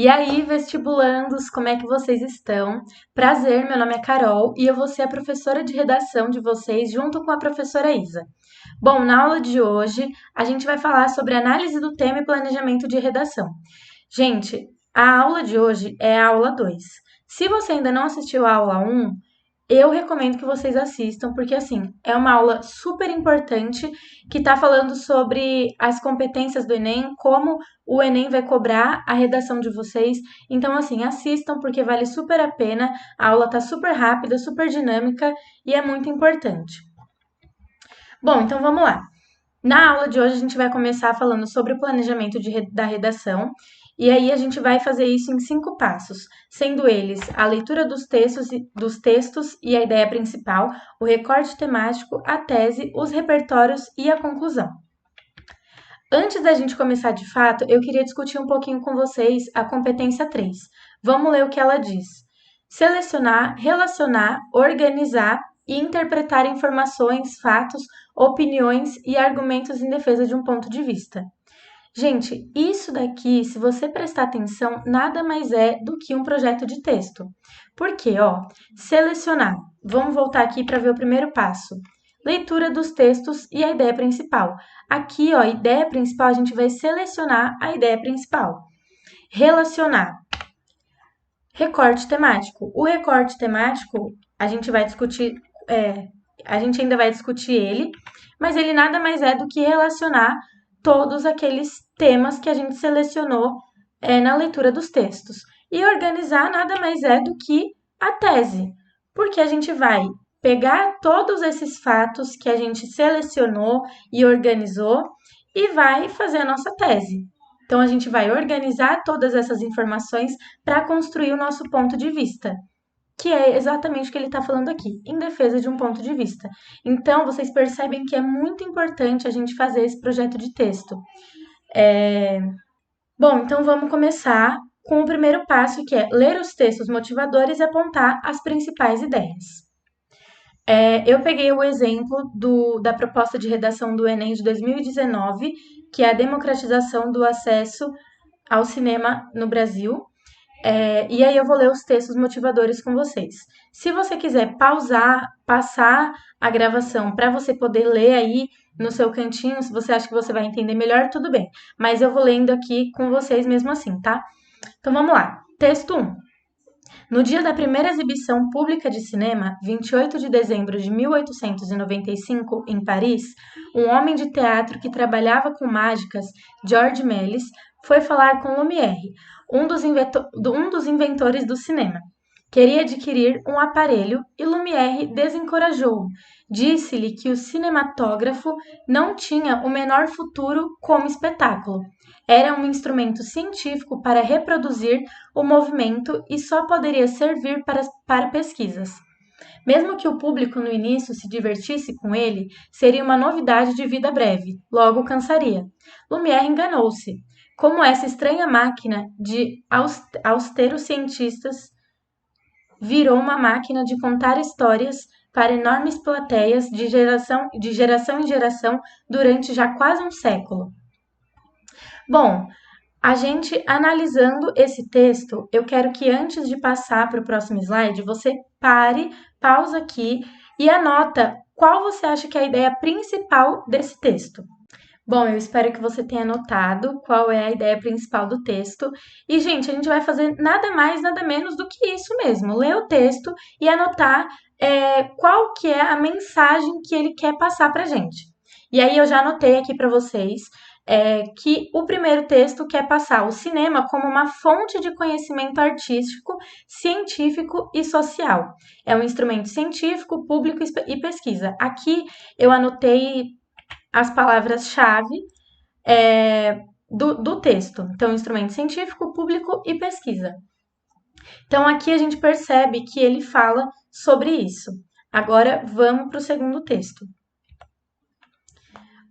E aí, vestibulandos, como é que vocês estão? Prazer, meu nome é Carol e eu vou ser a professora de redação de vocês junto com a professora Isa. Bom, na aula de hoje a gente vai falar sobre análise do tema e planejamento de redação. Gente, a aula de hoje é a aula 2. Se você ainda não assistiu a aula 1, eu recomendo que vocês assistam, porque assim, é uma aula super importante que está falando sobre as competências do Enem, como o Enem vai cobrar a redação de vocês. Então, assim, assistam, porque vale super a pena. A aula tá super rápida, super dinâmica e é muito importante. Bom, então vamos lá. Na aula de hoje, a gente vai começar falando sobre o planejamento da redação, e aí a gente vai fazer isso em 5 passos, sendo eles a leitura dos textos e a ideia principal, o recorte temático, a tese, os repertórios e a conclusão. Antes da gente começar de fato, eu queria discutir um pouquinho com vocês a competência 3. Vamos ler o que ela diz. Selecionar, relacionar, organizar e interpretar informações, fatos, opiniões e argumentos em defesa de um ponto de vista. Gente, isso daqui, se você prestar atenção, nada mais é do que um projeto de texto. Por quê? Selecionar. Vamos voltar aqui para ver o primeiro passo. Leitura dos textos e a ideia principal. Aqui, ideia principal, a gente vai selecionar a ideia principal. Relacionar. Recorte temático. O recorte temático, a gente vai discutir, a gente ainda vai discutir ele, mas ele nada mais é do que relacionar todos aqueles temas que a gente selecionou na leitura dos textos. E organizar nada mais é do que a tese, porque a gente vai pegar todos esses fatos que a gente selecionou e organizou e vai fazer a nossa tese. Então, a gente vai organizar todas essas informações para construir o nosso ponto de vista, que é exatamente o que ele está falando aqui, em defesa de um ponto de vista. Então, vocês percebem que é muito importante a gente fazer esse projeto de texto. Bom, então vamos começar com o primeiro passo, que é ler os textos motivadores e apontar as principais ideias. Eu peguei o exemplo da proposta de redação do Enem de 2019, que é a democratização do acesso ao cinema no Brasil. E aí eu vou ler os textos motivadores com vocês. Se você quiser pausar, passar a gravação para você poder ler aí no seu cantinho, se você acha que você vai entender melhor, tudo bem. Mas eu vou lendo aqui com vocês mesmo assim, tá? Então vamos lá. Texto 1. No dia da primeira exibição pública de cinema, 28 de dezembro de 1895, em Paris, um homem de teatro que trabalhava com mágicas, George Méliès, foi falar com Lumière, um dos inventores do cinema. Queria adquirir um aparelho e Lumière desencorajou-o. Disse-lhe que o cinematógrafo não tinha o menor futuro como espetáculo. Era um instrumento científico para reproduzir o movimento e só poderia servir para pesquisas. Mesmo que o público no início se divertisse com ele, seria uma novidade de vida breve, logo cansaria. Lumière enganou-se. Como essa estranha máquina de austeros cientistas virou uma máquina de contar histórias para enormes plateias de geração em geração durante já quase um século. Bom, a gente analisando esse texto, eu quero que antes de passar para o próximo slide, você pausa aqui e anota qual você acha que é a ideia principal desse texto. Bom, eu espero que você tenha anotado qual é a ideia principal do texto. E, gente, a gente vai fazer nada mais, nada menos do que isso mesmo. Ler o texto e anotar qual que é a mensagem que ele quer passar pra gente. E aí eu já anotei aqui para vocês que o primeiro texto quer passar o cinema como uma fonte de conhecimento artístico, científico e social. É um instrumento científico, público e pesquisa. Aqui eu anotei as palavras-chave do texto. Então, instrumento científico, público e pesquisa. Então, aqui a gente percebe que ele fala sobre isso. Agora, vamos para o segundo texto.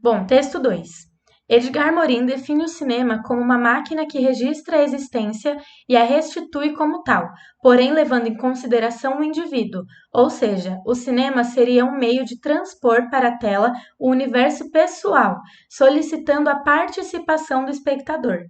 Bom, texto 2. Edgar Morin define o cinema como uma máquina que registra a existência e a restitui como tal, porém levando em consideração o indivíduo, ou seja, o cinema seria um meio de transpor para a tela o universo pessoal, solicitando a participação do espectador.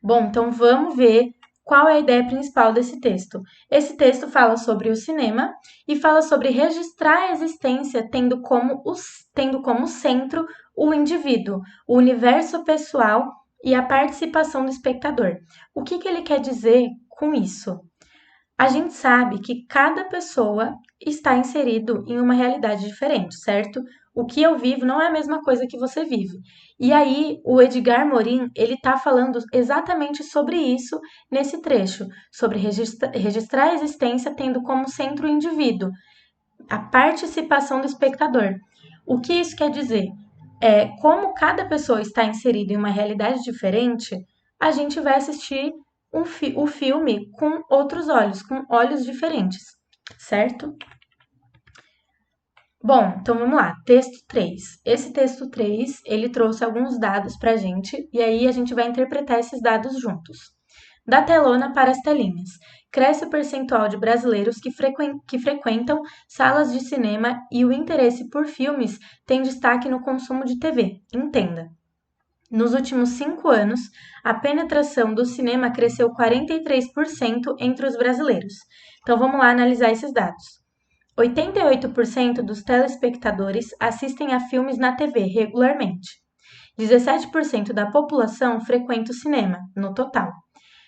Bom, então vamos ver qual é a ideia principal desse texto. Esse texto fala sobre o cinema e fala sobre registrar a existência tendo como centro o indivíduo, o universo pessoal e a participação do espectador. O que ele quer dizer com isso? A gente sabe que cada pessoa está inserido em uma realidade diferente, certo? O que eu vivo não é a mesma coisa que você vive. E aí, o Edgar Morin, ele está falando exatamente sobre isso nesse trecho, sobre registrar a existência tendo como centro o indivíduo, a participação do espectador. O que isso quer dizer? Como cada pessoa está inserida em uma realidade diferente, a gente vai assistir o filme com outros olhos, com olhos diferentes, certo? Bom, então vamos lá. Texto 3. Esse texto 3, ele trouxe alguns dados para a gente, e aí a gente vai interpretar esses dados juntos. Da telona para as telinhas. Cresce o percentual de brasileiros que frequentam salas de cinema e o interesse por filmes tem destaque no consumo de TV. Entenda. Nos últimos 5 anos, a penetração do cinema cresceu 43% entre os brasileiros. Então vamos lá analisar esses dados. 88% dos telespectadores assistem a filmes na TV regularmente. 17% da população frequenta o cinema, no total.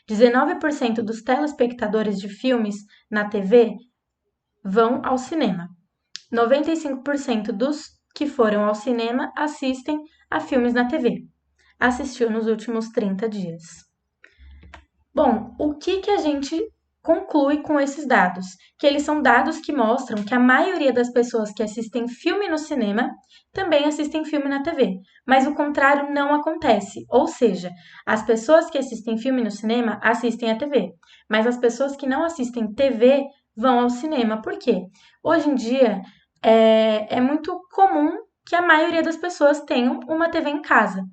19% dos telespectadores de filmes na TV vão ao cinema. 95% dos que foram ao cinema assistem a filmes na TV. Assistiu nos últimos 30 dias. Bom, o que a gente conclui com esses dados? Que eles são dados que mostram que a maioria das pessoas que assistem filme no cinema também assistem filme na TV, mas o contrário não acontece. Ou seja, as pessoas que assistem filme no cinema assistem a TV, mas as pessoas que não assistem TV vão ao cinema. Por quê? Hoje em dia é muito comum que a maioria das pessoas tenham uma TV em casa.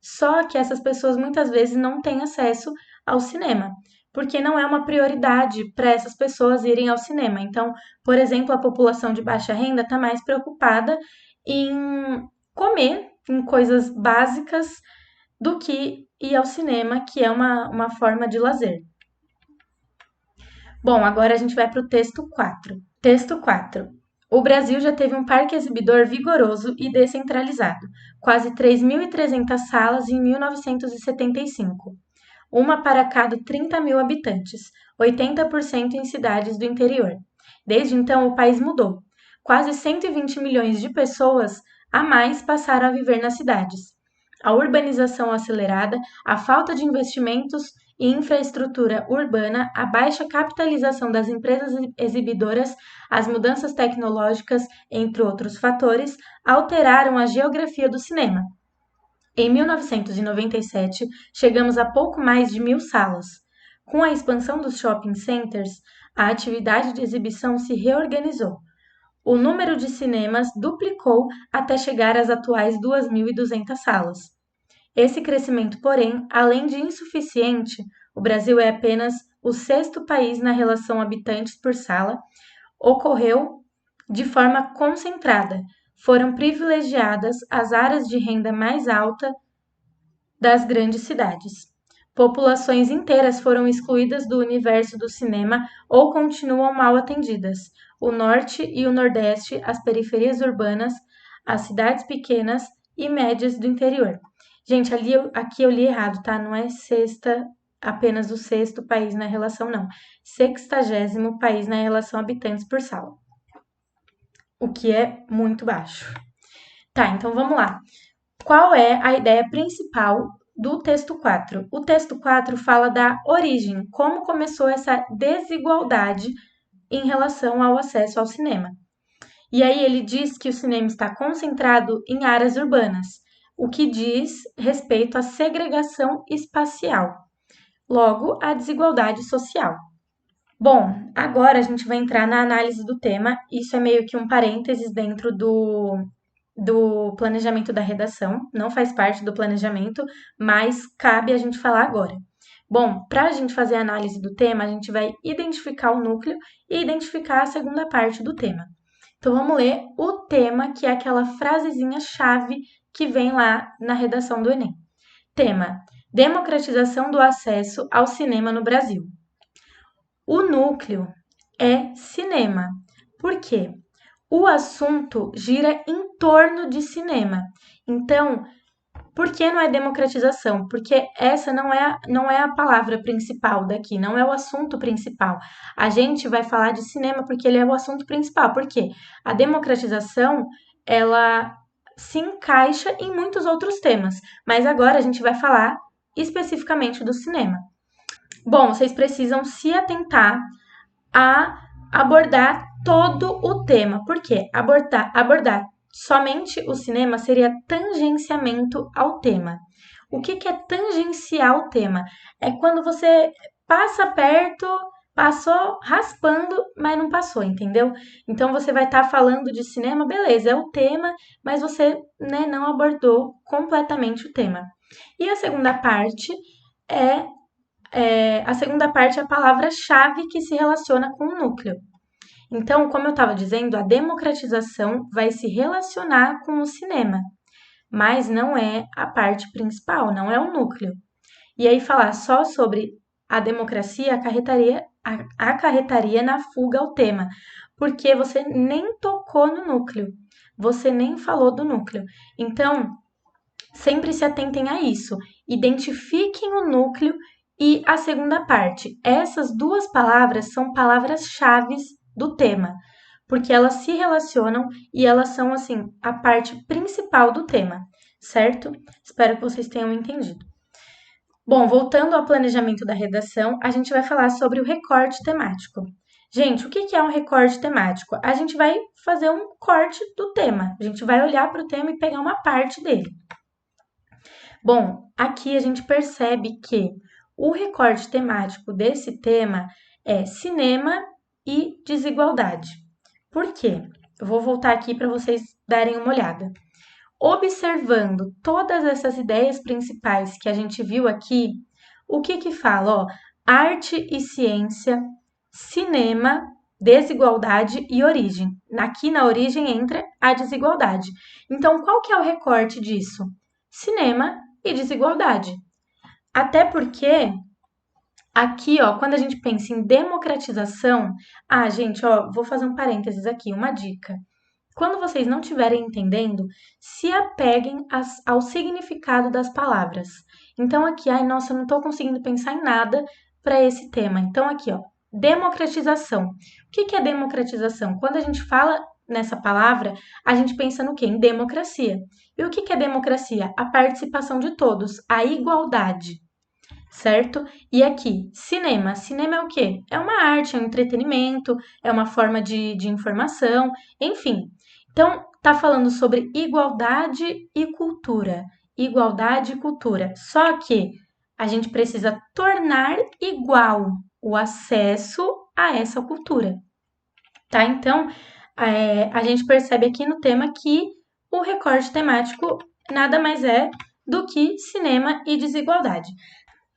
Só que essas pessoas muitas vezes não têm acesso ao cinema, porque não é uma prioridade para essas pessoas irem ao cinema. Então, por exemplo, a população de baixa renda está mais preocupada em comer, em coisas básicas, do que ir ao cinema, que é uma forma de lazer. Bom, agora a gente vai para o texto 4. Texto 4. O Brasil já teve um parque exibidor vigoroso e descentralizado, quase 3.300 salas em 1975, uma para cada 30 mil habitantes, 80% em cidades do interior. Desde então, o país mudou. Quase 120 milhões de pessoas a mais passaram a viver nas cidades. A urbanização acelerada, a falta de investimentos e infraestrutura urbana, a baixa capitalização das empresas exibidoras, as mudanças tecnológicas, entre outros fatores, alteraram a geografia do cinema. Em 1997, chegamos a pouco mais de 1.000 salas. Com a expansão dos shopping centers, a atividade de exibição se reorganizou. O número de cinemas duplicou até chegar às atuais 2.200 salas. Esse crescimento, porém, além de insuficiente, o Brasil é apenas o sexto país na relação habitantes por sala, ocorreu de forma concentrada. Foram privilegiadas as áreas de renda mais alta das grandes cidades. Populações inteiras foram excluídas do universo do cinema ou continuam mal atendidas. O norte e o nordeste, as periferias urbanas, as cidades pequenas e médias do interior. Gente, aqui eu li errado, tá? Não é apenas o sexto país na relação, não. 60º país na relação habitantes por sala. O que é muito baixo. Tá, então vamos lá. Qual é a ideia principal do texto 4? O texto 4 fala da origem, como começou essa desigualdade em relação ao acesso ao cinema. E aí ele diz que o cinema está concentrado em áreas urbanas, o que diz respeito à segregação espacial, logo, à desigualdade social. Bom, agora a gente vai entrar na análise do tema. Isso é meio que um parênteses dentro do planejamento da redação, não faz parte do planejamento, mas cabe a gente falar agora. Bom, para a gente fazer a análise do tema, a gente vai identificar o núcleo e identificar a segunda parte do tema. Então vamos ler o tema, que é aquela frasezinha chave que vem lá na redação do Enem. Tema: Democratização do acesso ao cinema no Brasil. O núcleo é cinema. Por quê? O assunto gira em torno de cinema. Então, por que não é democratização? Porque essa não é a palavra principal daqui, não é o assunto principal. A gente vai falar de cinema porque ele é o assunto principal. Por quê? A democratização, ela se encaixa em muitos outros temas, mas agora a gente vai falar especificamente do cinema. Bom, vocês precisam se atentar a abordar todo o tema. Por quê? Abordar somente o cinema seria tangenciamento ao tema. O que é tangenciar o tema? É quando você passa perto, passou raspando, mas não passou, entendeu? Então você vai estar falando de cinema, beleza, é o tema, mas você, né, não abordou completamente o tema. E a segunda parte é a segunda parte é a palavra-chave que se relaciona com o núcleo. Então, como eu estava dizendo, a democratização vai se relacionar com o cinema, mas não é a parte principal, não é o núcleo. E aí, falar só sobre a democracia acarretaria na fuga ao tema, porque você nem tocou no núcleo, você nem falou do núcleo. Então, sempre se atentem a isso, identifiquem o núcleo e a segunda parte. Essas duas palavras são palavras-chave do tema, porque elas se relacionam e elas são, assim, a parte principal do tema, certo? Espero que vocês tenham entendido. Bom, voltando ao planejamento da redação, a gente vai falar sobre o recorte temático. Gente, o que é um recorte temático? A gente vai fazer um corte do tema, a gente vai olhar para o tema e pegar uma parte dele. Bom, aqui a gente percebe que o recorte temático desse tema é cinema e desigualdade. Por quê? Eu vou voltar aqui para vocês darem uma olhada. Observando todas essas ideias principais que a gente viu aqui, o que fala? Ó, arte e ciência, cinema, desigualdade e origem. Aqui na origem entra a desigualdade. Então, qual que é o recorte disso? Cinema e desigualdade. Até porque aqui, ó, quando a gente pensa em democratização, gente, ó, vou fazer um parênteses aqui, uma dica. Quando vocês não estiverem entendendo, se apeguem ao significado das palavras. Então, aqui, nossa, eu não estou conseguindo pensar em nada para esse tema. Então, aqui, ó, democratização. O que é democratização? Quando a gente fala nessa palavra, a gente pensa no quê? Em democracia. E o que é democracia? A participação de todos, a igualdade, certo? E aqui, cinema. Cinema é o quê? É uma arte, é um entretenimento, é uma forma de informação, enfim. Então, tá falando sobre igualdade e cultura. Igualdade e cultura. Só que a gente precisa tornar igual o acesso a essa cultura, tá? Então, a gente percebe aqui no tema que o recorte temático nada mais é do que cinema e desigualdade.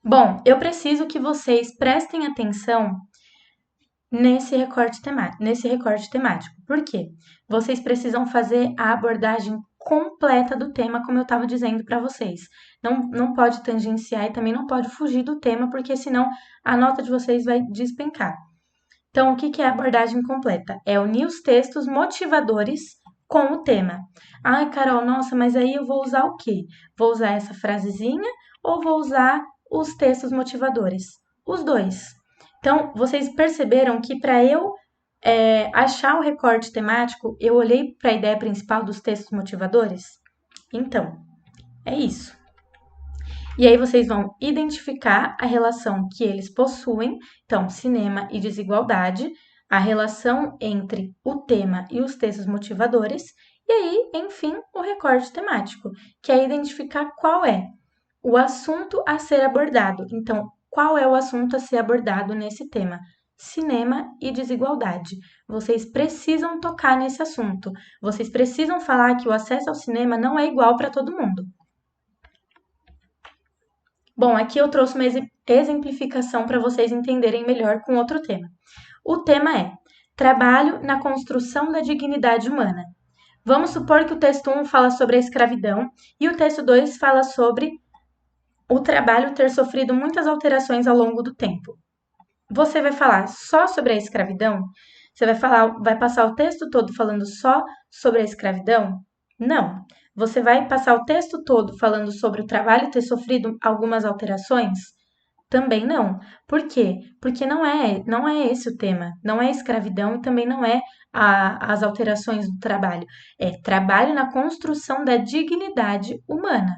Bom, eu preciso que vocês prestem atenção nesse recorte temático. Por quê? Vocês precisam fazer a abordagem completa do tema, como eu estava dizendo para vocês. Não pode tangenciar e também não pode fugir do tema, porque senão a nota de vocês vai despencar. Então, o que é a abordagem completa? É unir os textos motivadores com o tema. Ai, Carol, nossa, mas aí eu vou usar o quê? Vou usar essa frasezinha ou vou usar os textos motivadores? Os dois. Então, vocês perceberam que para eu achar o recorte temático, eu olhei para a ideia principal dos textos motivadores? Então, é isso. E aí vocês vão identificar a relação que eles possuem, então, cinema e desigualdade, a relação entre o tema e os textos motivadores, e aí, enfim, o recorte temático, que é identificar qual é o assunto a ser abordado. Então, qual é o assunto a ser abordado nesse tema? Cinema e desigualdade. Vocês precisam tocar nesse assunto. Vocês precisam falar que o acesso ao cinema não é igual para todo mundo. Bom, aqui eu trouxe uma exemplificação para vocês entenderem melhor com outro tema. O tema é trabalho na construção da dignidade humana. Vamos supor que o texto 1 fala sobre a escravidão e o texto 2 fala sobre o trabalho ter sofrido muitas alterações ao longo do tempo. Você vai falar só sobre a escravidão? Você vai passar o texto todo falando só sobre a escravidão? Não. Você vai passar o texto todo falando sobre o trabalho ter sofrido algumas alterações? Também não. Por quê? Porque não é esse o tema. Não é escravidão e também não é as alterações do trabalho. É trabalho na construção da dignidade humana.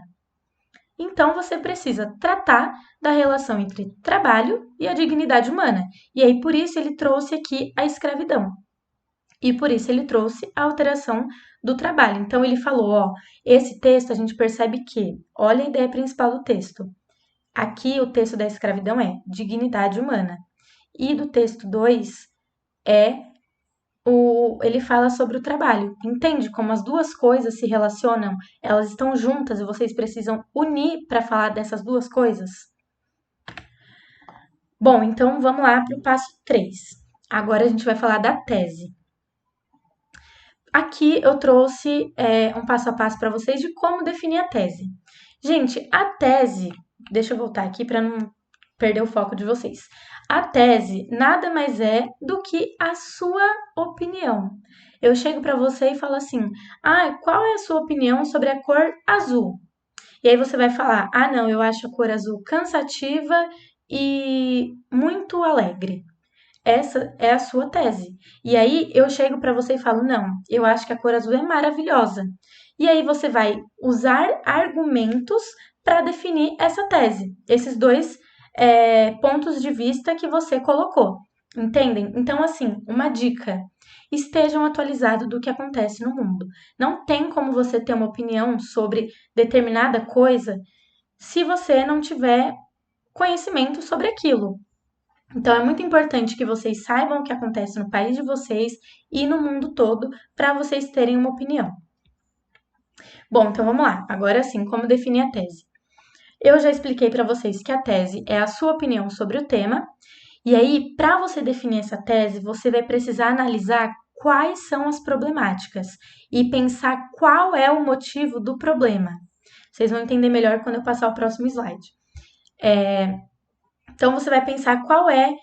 Então, você precisa tratar da relação entre trabalho e a dignidade humana. E aí, por isso, ele trouxe aqui a escravidão. E por isso, ele trouxe a alteração do trabalho. Então, ele falou: ó, esse texto a gente percebe que, olha a ideia principal do texto. Aqui, o texto da escravidão é dignidade humana. E do texto 2 ele fala sobre o trabalho. Entende como as duas coisas se relacionam? Elas estão juntas e vocês precisam unir para falar dessas duas coisas? Bom, então vamos lá para o passo 3. Agora a gente vai falar da tese. Aqui eu trouxe um passo a passo para vocês de como definir a tese. Gente, a tese, deixa eu voltar aqui para não perder o foco de vocês. A tese nada mais é do que a sua opinião. Eu chego para você e falo assim: "Ah, qual é a sua opinião sobre a cor azul?" E aí você vai falar: "Ah, não, eu acho a cor azul cansativa e muito alegre." Essa é a sua tese. E aí eu chego para você e falo: "Não, eu acho que a cor azul é maravilhosa." E aí você vai usar argumentos para definir essa tese. Esses dois pontos de vista que você colocou. Entendem? Então, assim, uma dica: estejam atualizados do que acontece no mundo. Não tem como você ter uma opinião sobre determinada coisa se você não tiver conhecimento sobre aquilo. Então, é muito importante que vocês saibam o que acontece no país de vocês e no mundo todo para vocês terem uma opinião. Bom, então vamos lá. Agora sim, como definir a tese? Eu já expliquei para vocês que a tese é a sua opinião sobre o tema. E aí, para você definir essa tese, você vai precisar analisar quais são as problemáticas e pensar qual é o motivo do problema. Vocês vão entender melhor quando eu passar o próximo slide. Então, você vai pensar qual é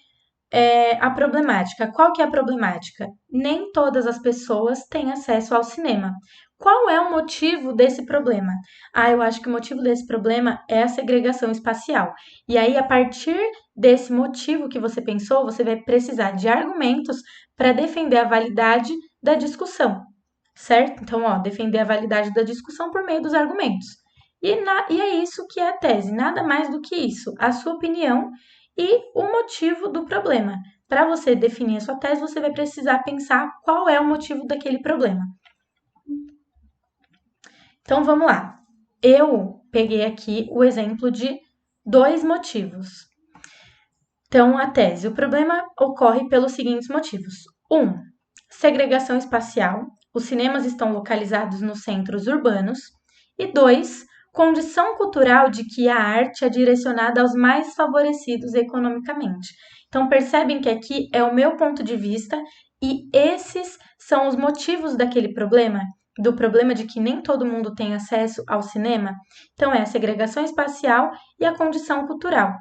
a problemática. Qual que é a problemática? Nem todas as pessoas têm acesso ao cinema. Qual é o motivo desse problema? Ah, eu acho que o motivo desse problema é a segregação espacial. E aí, a partir desse motivo que você pensou, você vai precisar de argumentos para defender a validade da discussão, certo? Então, ó, defender a validade da discussão por meio dos argumentos. E é isso que é a tese, nada mais do que isso, a sua opinião e o motivo do problema. Para você definir a sua tese, você vai precisar pensar qual é o motivo daquele problema. Então vamos lá. Eu peguei aqui o exemplo de 2 motivos. Então, a tese: o problema ocorre pelos seguintes motivos. 1. Segregação espacial. Os cinemas estão localizados nos centros urbanos. E 2. Condição cultural de que a arte é direcionada aos mais favorecidos economicamente. Então, percebem que aqui é o meu ponto de vista e esses são os motivos daquele problema, do problema de que nem todo mundo tem acesso ao cinema. Então, é a segregação espacial e a condição cultural.